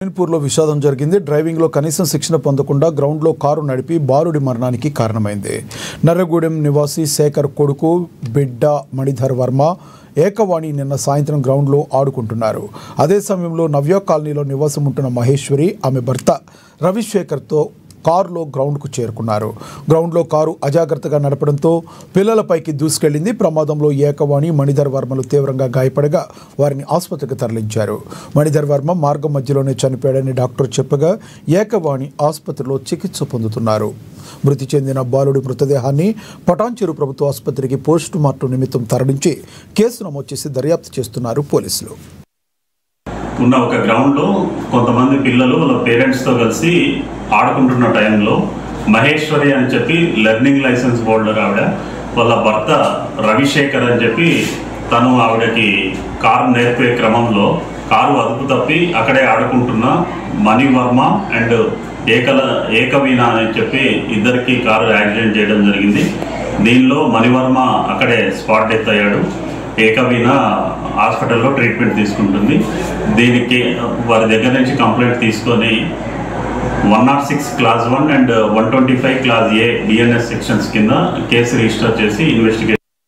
పూర్లో విషాదం జరిగింది. డ్రైవింగ్లో కనీసం శిక్షణ పొందకుండా గ్రౌండ్లో కారు నడిపి బాలుడి మరణానికి కారణమైంది. నర్రగూడెం నివాసి శేఖర్ కొడుకు బిడ్డ మణిధర్ వర్మ ఏకవాణి నిన్న సాయంత్రం గ్రౌండ్లో ఆడుకుంటున్నారు. అదే సమయంలో నవ్య కాలనీలో నివాసం ఉంటున్న మహేశ్వరి ఆమె భర్త రవిశేఖర్తో కారులో గ్రౌండ్కు చేరుకున్నారు. గ్రౌండ్లో కారు అజాగ్రత్తగా నడపడంతో పిల్లలపైకి దూసుకెళ్లింది. ప్రమాదంలో ఏకవాణి మణిధర్ వర్మలు తీవ్రంగా గాయపడగా వారిని ఆసుపత్రికి తరలించారు. మణిధర్ వర్మ మార్గం మధ్యలోనే చనిపోయాడని డాక్టర్ చెప్పగా ఏకవాణి ఆసుపత్రిలో చికిత్స పొందుతున్నారు. మృతి చెందిన బాలుడి మృతదేహాన్ని పటాన్చెరు ప్రభుత్వ ఆసుపత్రికి పోస్టు మార్టం నిమిత్తం తరలించి కేసు నమోదు చేసి దర్యాప్తు చేస్తున్నారు పోలీసులు. ఉన్న ఒక గ్రౌండ్లో కొంతమంది పిల్లలు వాళ్ళ పేరెంట్స్తో కలిసి ఆడుకుంటున్న టైంలో మహేశ్వరి అని చెప్పి లెర్నింగ్ లైసెన్స్ హోల్డర్ ఆవిడ, వాళ్ళ భర్త రవిశేఖర్ అని చెప్పి తను ఆవిడకి కారు నేర్పే క్రమంలో కారు అదుపు తప్పి అక్కడే ఆడుకుంటున్న మణివర్మ అండ్ ఏకవీణ అని చెప్పి ఇద్దరికి కారు యాక్సిడెంట్ చేయడం జరిగింది. దీనిలో మణివర్మ అక్కడే స్పాట్ డెత్ అయ్యాడు. ఏకవీణ హాస్పిటల్లో ట్రీట్మెంట్ తీసుకుంటుంది. దీనికి వారి దగ్గర నుంచి కంప్లైంట్ తీసుకొని 106 class 1 and 125 class A BNS sections కింద కేసు రిజిస్టర్ చేసి ఇన్వెస్టిగేషన్